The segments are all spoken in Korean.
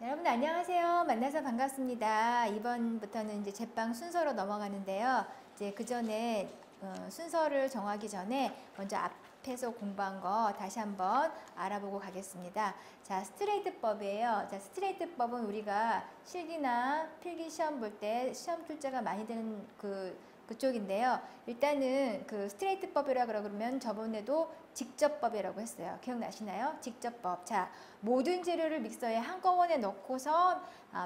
여러분 안녕하세요. 만나서 반갑습니다. 이번부터는 이제 제빵 순서로 넘어가는데요. 이제 그 전에 순서를 정하기 전에 먼저 앞에서 공부한 거 다시 한번 알아보고 가겠습니다. 자, 스트레이트법이에요. 자, 스트레이트법은 우리가 실기나 필기 시험 볼 때 시험 출제가 많이 되는 그쪽인데요. 일단은 그 스트레이트법이라 그러면 저번에도 직접법이라고 했어요. 기억나시나요? 직접법. 자, 모든 재료를 믹서에 한꺼번에 넣고서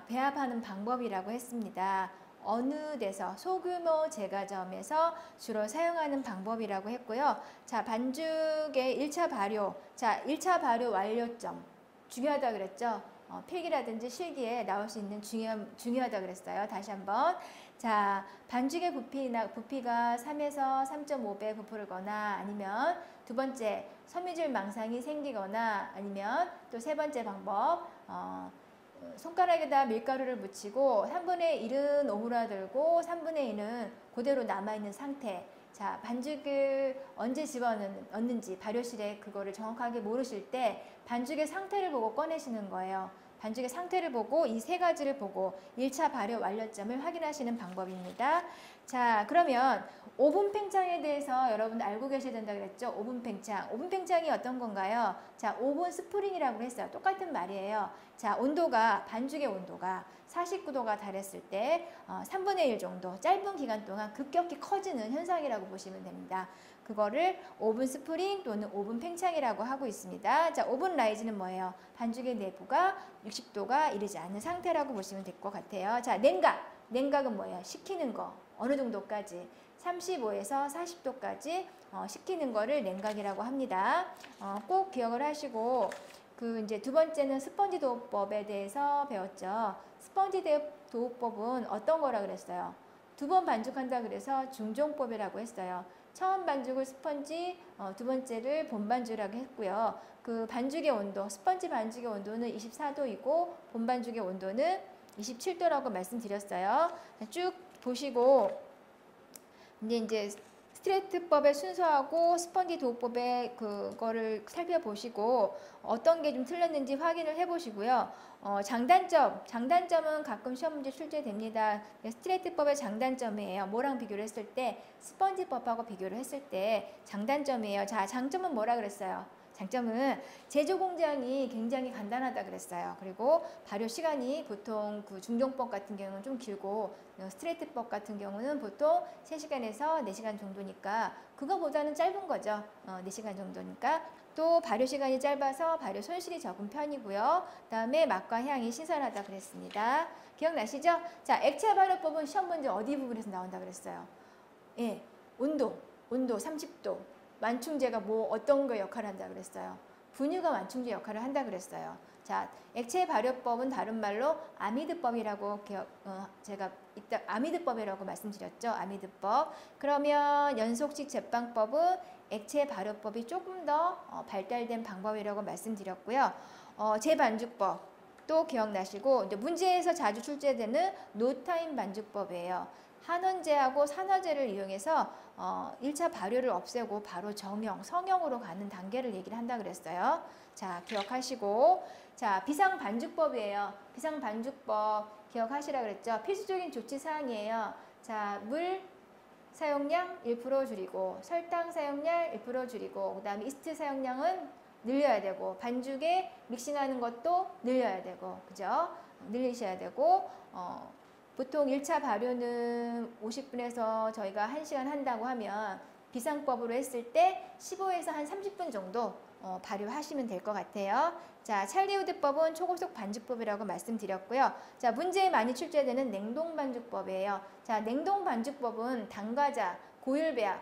배합하는 방법이라고 했습니다. 어느 데서 소규모 제과점에서 주로 사용하는 방법이라고 했고요. 자, 반죽의 1차 발효. 자, 1차 발효 완료점. 중요하다 그랬죠? 필기라든지 실기에 나올 수 있는 중요하다 그랬어요. 다시 한번. 자, 반죽의 부피가 3에서 3.5배 부풀거나 아니면 두 번째, 섬유질 망상이 생기거나 아니면 또 세 번째 방법, 손가락에다 밀가루를 묻히고 3분의 1은 오므라들고 3분의 1은 그대로 남아있는 상태. 자, 반죽을 언제 집어넣는지 발효실에 그거를 정확하게 모르실 때 반죽의 상태를 보고 꺼내시는 거예요. 반죽의 상태를 보고 이 세 가지를 보고 1차 발효 완료점을 확인하시는 방법입니다. 자, 그러면 오븐 팽창에 대해서 여러분 알고 계셔야 된다 그랬죠? 오븐 팽창. 오븐 팽창이 어떤 건가요? 자, 오븐 스프링이라고 했어요. 똑같은 말이에요. 자, 반죽의 온도가 49도가 달했을 때 3분의 1 정도 짧은 기간 동안 급격히 커지는 현상이라고 보시면 됩니다. 그거를 오븐 스프링 또는 오븐 팽창이라고 하고 있습니다. 자, 오븐 라이즈는 뭐예요? 반죽의 내부가 60도가 이르지 않는 상태라고 보시면 될 것 같아요. 자, 냉각. 냉각은 뭐예요? 식히는 거. 어느 정도까지? 35에서 40도까지 식히는 거를 냉각이라고 합니다. 꼭 기억을 하시고 이제 두 번째는 스펀지 도우법에 대해서 배웠죠. 스펀지 도우법은 어떤 거라 그랬어요? 두 번 반죽한다 그래서 중종법이라고 했어요. 처음 반죽을 스펀지, 두 번째를 본반죽이라고 했고요. 그 반죽의 온도, 스펀지 반죽의 온도는 24도이고 본반죽의 온도는 27도라고 말씀드렸어요. 쭉 보시고 이제 스트레이트법의 순서하고 스펀지 도우법의 그거를 살펴보시고 어떤 게 좀 틀렸는지 확인을 해보시고요. 장단점은 가끔 시험 문제 출제됩니다. 스트레이트법의 장단점이에요. 뭐랑 비교를 했을 때 스펀지법하고 비교를 했을 때 장단점이에요. 자, 장점은 뭐라 그랬어요? 장점은 제조 공정이 굉장히 간단하다 그랬어요. 그리고 발효 시간이 보통 그 중종법 같은 경우는 좀 길고 스트레이트법 같은 경우는 보통 3시간에서 4시간 정도니까 그거보다는 짧은 거죠. 4시간 정도니까. 또 발효 시간이 짧아서 발효 손실이 적은 편이고요. 그다음에 맛과 향이 신선하다 그랬습니다. 기억나시죠? 자, 액체 발효법은 시험 문제 어디 부분에서 나온다 그랬어요? 예, 온도 30도. 완충제가 어떤 거 역할을 한다 그랬어요? 분유가 완충제 역할을 한다 그랬어요. 자, 액체 발효법은 다른 말로 아미드법이라고 제가 이따 아미드법이라고 말씀드렸죠. 아미드법. 그러면 연속식 제빵법은 액체 발효법이 조금 더 발달된 방법이라고 말씀드렸고요. 재반죽법 또 기억나시고 이제 문제에서 자주 출제되는 노타임 반죽법이에요. 한원제하고 산화제를 이용해서 1차 발효를 없애고 바로 성형으로 가는 단계를 얘기를 한다 그랬어요. 자, 기억하시고 자, 비상반죽법이에요. 비상반죽법 기억하시라 그랬죠. 필수적인 조치사항이에요. 자, 물 사용량 1% 줄이고 설탕 사용량 1% 줄이고 그 다음에 이스트 사용량은 늘려야 되고 반죽에 믹싱하는 것도 늘려야 되고 그죠? 늘리셔야 되고 보통 1차 발효는 50분에서 저희가 1시간 한다고 하면 비상법으로 했을 때 15에서 한 30분 정도 발효하시면 될 것 같아요. 자, 찰리우드법은 초고속 반죽법이라고 말씀드렸고요. 자, 문제에 많이 출제되는 냉동 반죽법이에요. 자, 냉동 반죽법은 당과자, 고율배합,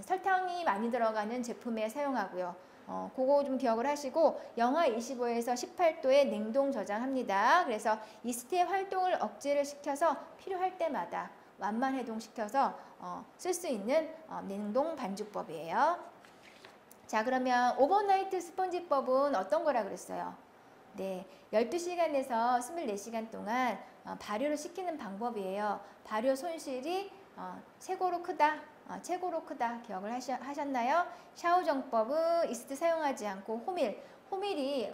설탕이 많이 들어가는 제품에 사용하고요. 그거 좀 기억을 하시고 영하 25에서 18도에 냉동 저장합니다. 그래서 이스트의 활동을 억제를 시켜서 필요할 때마다 완만 해동시켜서 쓸 수 있는 냉동 반죽법이에요. 자, 그러면 오버나이트 스펀지법은 어떤 거라 그랬어요? 네, 12시간에서 24시간 동안 발효를 시키는 방법이에요. 발효 손실이 최고로 크다. 최고로 크다. 기억을 하셨나요? 샤오정법은 이스트 사용하지 않고 호밀이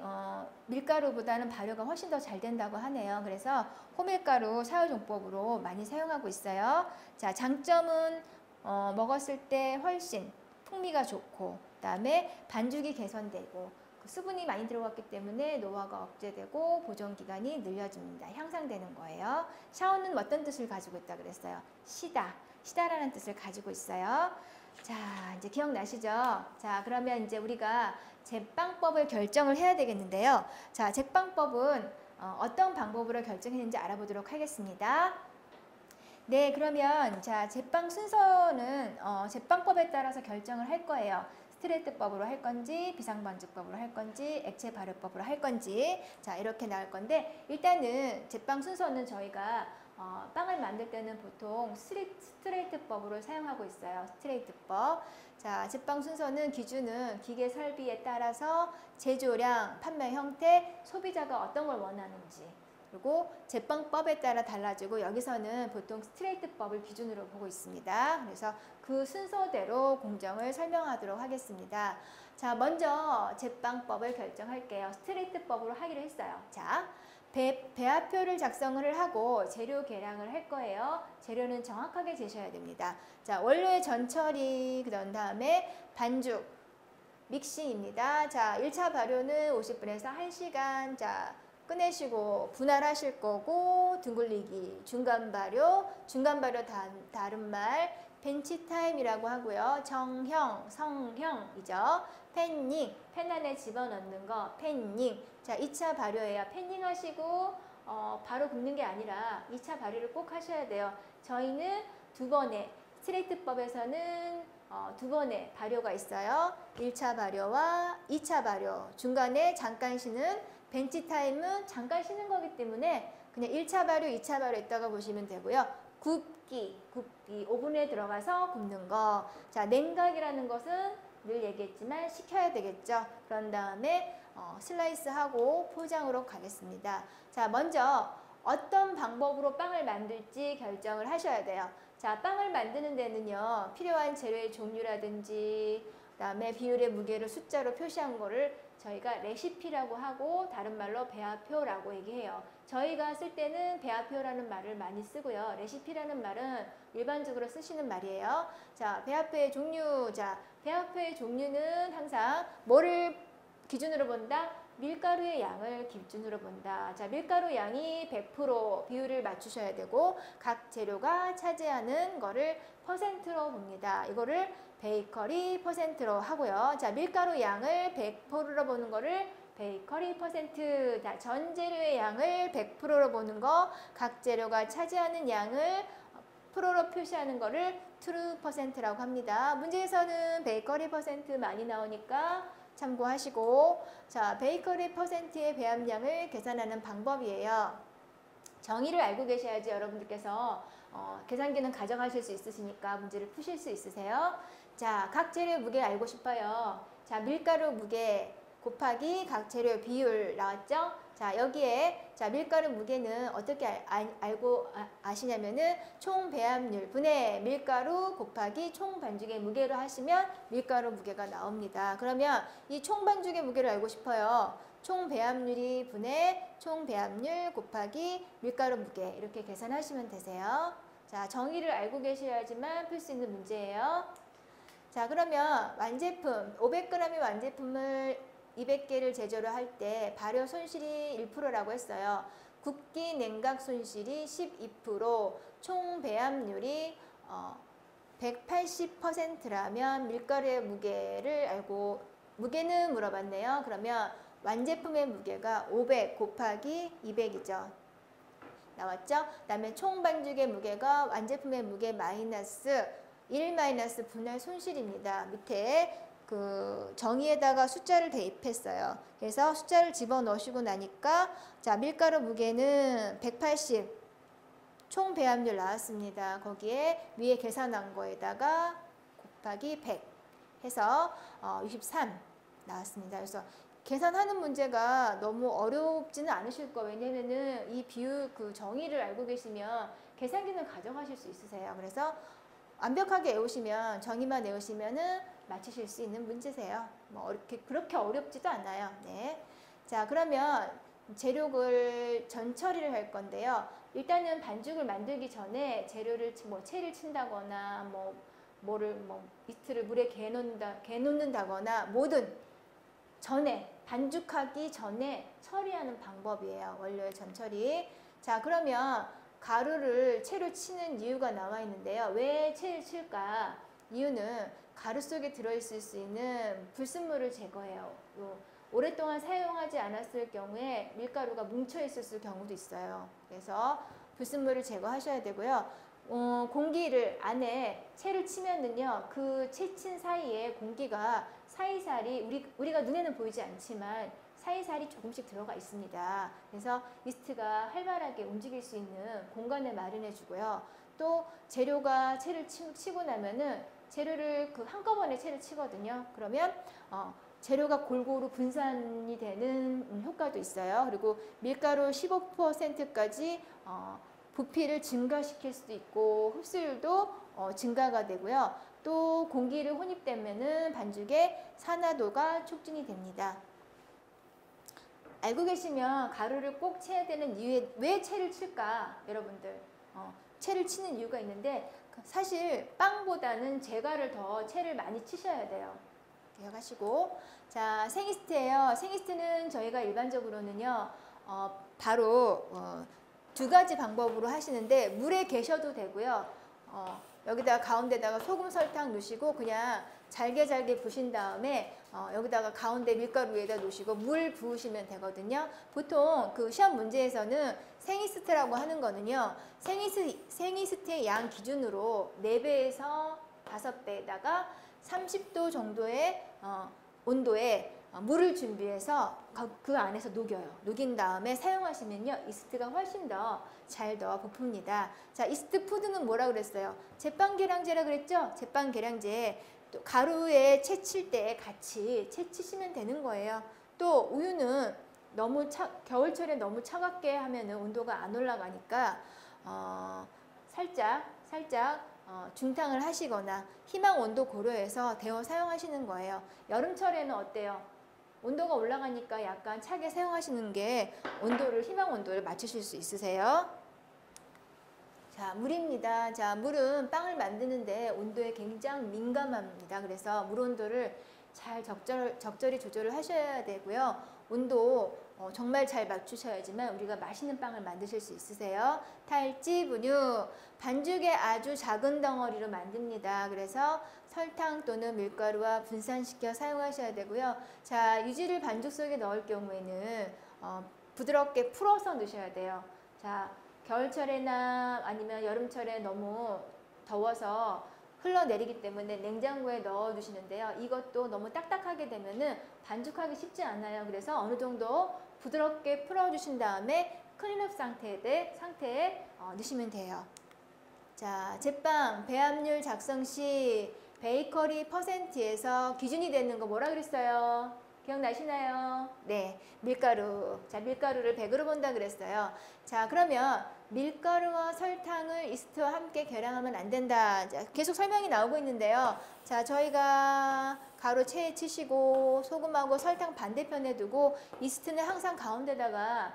밀가루보다는 발효가 훨씬 더 잘 된다고 하네요. 그래서 호밀가루 사유종법으로 많이 사용하고 있어요. 자, 장점은 먹었을 때 훨씬 풍미가 좋고, 그다음에 반죽이 개선되고, 수분이 많이 들어갔기 때문에 노화가 억제되고 보존기간이 늘려집니다. 향상되는 거예요. 샤오는 어떤 뜻을 가지고 있다 그랬어요? 시다라는 뜻을 가지고 있어요. 자, 이제 기억나시죠? 자, 그러면 이제 우리가 제빵법을 결정을 해야 되겠는데요. 자, 제빵법은 어떤 방법으로 결정했는지 알아보도록 하겠습니다. 네, 그러면 자, 제빵 순서는 제빵법에 따라서 결정을 할 거예요. 스트레이트법으로 할 건지, 비상반죽법으로 할 건지, 액체 발효법으로 할 건지, 자, 이렇게 나올 건데, 일단은 제빵 순서는 저희가 빵을 만들 때는 보통 스트레이트법으로 사용하고 있어요. 스트레이트법. 자, 제빵 순서는 기준은 기계 설비에 따라서 제조량, 판매 형태, 소비자가 어떤 걸 원하는지, 그리고 제빵법에 따라 달라지고, 여기서는 보통 스트레이트법을 기준으로 보고 있습니다. 그래서 그 순서대로 공정을 설명하도록 하겠습니다. 자, 먼저 제빵법을 결정할게요. 스트레이트법으로 하기로 했어요. 자, 배합표를 작성을 하고 재료 계량을 할 거예요. 재료는 정확하게 재셔야 됩니다. 자, 원료의 전처리, 그런 다음에 반죽, 믹싱입니다. 자, 1차 발효는 50분에서 1시간. 자, 꺼내시고 분할하실 거고, 둥글리기, 중간 발효 다른 말 벤치 타임이라고 하고요. 정형, 성형이죠. 팬닝, 팬 안에 집어넣는 거, 팬닝. 자, 2차 발효예요. 팬닝 하시고 바로 굽는 게 아니라 2차 발효를 꼭 하셔야 돼요. 저희는 두 번의, 스트레이트법에서는 두 번의 발효가 있어요. 1차 발효와 2차 발효. 중간에 잠깐 쉬는 벤치 타임은 잠깐 쉬는 거기 때문에 그냥 1차 발효, 2차 발효 있다가 보시면 되고요. 굽기, 오븐에 들어가서 굽는 거. 자, 냉각이라는 것은 늘 얘기했지만 식혀야 되겠죠. 그런 다음에 슬라이스하고 포장으로 가겠습니다. 자, 먼저 어떤 방법으로 빵을 만들지 결정을 하셔야 돼요. 자, 빵을 만드는 데는요, 필요한 재료의 종류라든지, 그다음에 비율의 무게를 숫자로 표시한 거를 저희가 레시피라고 하고, 다른 말로 배합표라고 얘기해요. 저희가 쓸 때는 배합표라는 말을 많이 쓰고요. 레시피라는 말은 일반적으로 쓰시는 말이에요. 자, 배합표의 종류. 자, 배합표의 종류는 항상 뭐를 기준으로 본다? 밀가루의 양을 기준으로 본다. 자, 밀가루 양이 100% 비율을 맞추셔야 되고, 각 재료가 차지하는 거를 퍼센트로 봅니다. 이거를 베이커리 퍼센트로 하고요. 자, 밀가루 양을 100%로 보는 거를 베이커리 퍼센트. 자, 전 재료의 양을 100%로 보는 거, 각 재료가 차지하는 양을 프로로 표시하는 거를 트루 퍼센트라고 합니다. 문제에서는 베이커리 퍼센트 많이 나오니까 참고하시고, 자, 베이커리 퍼센트의 배합량을 계산하는 방법이에요. 정의를 알고 계셔야지 여러분들께서 계산기는 가져가실 수 있으시니까 문제를 푸실 수 있으세요. 자, 각 재료 무게 알고 싶어요. 자, 밀가루 무게 곱하기 각 재료 비율 나왔죠? 자, 여기에 자, 밀가루 무게는 어떻게 알고 아시냐면은 총 배합률 분의 밀가루 곱하기 총 반죽의 무게로 하시면 밀가루 무게가 나옵니다. 그러면 이 총 반죽의 무게를 알고 싶어요. 총 배합률이 분의 총 배합률 곱하기 밀가루 무게, 이렇게 계산하시면 되세요. 자, 정의를 알고 계셔야지만 풀 수 있는 문제예요. 자, 그러면 완제품 500g의 완제품을 200개를 제조를 할 때 발효 손실이 1%라고 했어요. 굽기 냉각 손실이 12%, 총 배합률이 180%라면 밀가루의 무게를 알고, 무게는 물어봤네요. 그러면 완제품의 무게가 500 곱하기 200이죠. 나왔죠? 그 다음에 총 반죽의 무게가 완제품의 무게 마이너스 1 마이너스 분할 손실입니다. 밑에 그 정의에다가 숫자를 대입했어요. 그래서 숫자를 집어넣으시고 나니까 자, 밀가루 무게는 180, 총 배합률 나왔습니다. 거기에 위에 계산한 거에다가 곱하기 100 해서 63 나왔습니다. 그래서 계산하는 문제가 너무 어렵지는 않으실 거예요. 왜냐면은 이 비율 그 정의를 알고 계시면 계산기는 가져가실 수 있으세요. 그래서 완벽하게 외우시면, 정의만 외우시면은 맞추실 수 있는 문제세요. 뭐 그렇게 어렵지도 않아요. 네. 자, 그러면 재료를 전처리를 할 건데요. 일단은 반죽을 만들기 전에 재료를 뭐 채를 친다거나 이스트를 물에 개놓는다거나 뭐든 전에 반죽하기 전에 처리하는 방법이에요. 원료의 전처리. 자, 그러면 가루를 채로 치는 이유가 나와 있는데요. 왜 채를 칠까? 이유는 가루 속에 들어있을 수 있는 불순물을 제거해요. 오랫동안 사용하지 않았을 경우에 밀가루가 뭉쳐 있었을 경우도 있어요. 그래서 불순물을 제거하셔야 되고요. 공기를 안에 채를 치면은요, 그 채친 사이에 공기가 사이사리 우리가 눈에는 보이지 않지만 사이사리 조금씩 들어가 있습니다. 그래서 이스트가 활발하게 움직일 수 있는 공간을 마련해 주고요. 또 재료가 채를 치고 나면은 재료를 한꺼번에 채를 치거든요. 그러면 재료가 골고루 분산이 되는 효과도 있어요. 그리고 밀가루 15%까지 부피를 증가시킬 수도 있고 흡수율도 증가가 되고요. 또 공기를 혼입되면은 반죽의 산화도가 촉진이 됩니다. 알고 계시면 가루를 꼭 채야 되는 이유에 왜 채를 칠까? 여러분들 채를 치는 이유가 있는데 사실 빵보다는 제가를 더 채를 많이 치셔야 돼요. 기억하시고. 자, 생이스트예요. 생이스트는 저희가 일반적으로는요 바로 두 가지 방법으로 하시는데 물에 계셔도 되고요. 여기다가 가운데다가 소금 설탕 넣으시고 그냥 잘게 부신 다음에 여기다가 가운데 밀가루 위에다 놓으시고 물 부으시면 되거든요. 보통 그 시험 문제에서는 생이스트라고 하는 거는요. 생이스트의 양 기준으로 4배에서 5배에다가 30도 정도의 온도에 물을 준비해서 그 안에서 녹여요. 녹인 다음에 사용하시면요. 이스트가 훨씬 더 잘 부풉니다. 자, 이스트 푸드는 뭐라 그랬어요? 제빵 계량제라 그랬죠? 제빵 계량제. 또 가루에 채칠 때 같이 채치시면 되는 거예요. 또 우유는 겨울철에 너무 차갑게 하면은 온도가 안 올라가니까 살짝 중탕을 하시거나 희망 온도 고려해서 데워 사용하시는 거예요. 여름철에는 어때요? 온도가 올라가니까 약간 차게 사용하시는 게 희망 온도를 맞추실 수 있으세요. 자, 물입니다. 자, 물은 빵을 만드는데 온도에 굉장히 민감합니다. 그래서 물 온도를 잘 적절히 조절을 하셔야 되고요. 온도 정말 잘 맞추셔야지만 우리가 맛있는 빵을 만드실 수 있으세요. 탈지 분유, 반죽에 아주 작은 덩어리로 만듭니다. 그래서 설탕 또는 밀가루와 분산시켜 사용하셔야 되고요. 자, 유지를 반죽 속에 넣을 경우에는 부드럽게 풀어서 넣으셔야 돼요. 자, 겨울철에나 아니면 여름철에 너무 더워서 흘러내리기 때문에 냉장고에 넣어 두시는데요. 이것도 너무 딱딱하게 되면은 반죽하기 쉽지 않아요. 그래서 어느 정도 부드럽게 풀어주신 다음에 클린업 상태에 넣으시면 돼요. 자, 제빵 배합률 작성 시 베이커리 퍼센트에서 기준이 되는 거 뭐라 그랬어요? 기억나시나요? 네, 밀가루. 자, 밀가루를 100으로 본다 그랬어요. 자, 그러면 밀가루와 설탕을 이스트와 함께 계량하면 안 된다. 자, 계속 설명이 나오고 있는데요. 자, 저희가 가루 체에 치시고 소금하고 설탕 반대편에 두고 이스트는 항상 가운데다가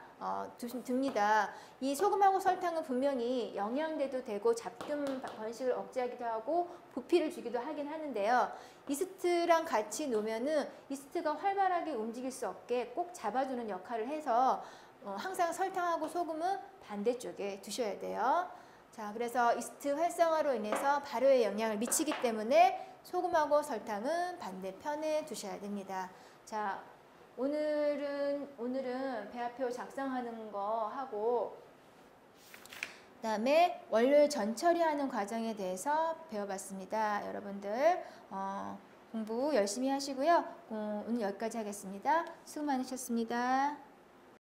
둡니다. 이 소금하고 설탕은 분명히 영양제도 되고 잡균 번식을 억제하기도 하고 부피를 주기도 하긴 하는데요. 이스트랑 같이 놓으면은 이스트가 활발하게 움직일 수 없게 꼭 잡아주는 역할을 해서 항상 설탕하고 소금은 반대쪽에 두셔야 돼요. 자, 그래서 이스트 활성화로 인해서 발효에 영향을 미치기 때문에 소금하고 설탕은 반대편에 두셔야 됩니다. 자, 오늘은 배합표 작성하는 거 하고 그다음에 원료 전처리하는 과정에 대해서 배워봤습니다. 여러분들 공부 열심히 하시고요. 오늘 여기까지 하겠습니다. 수고 많으셨습니다.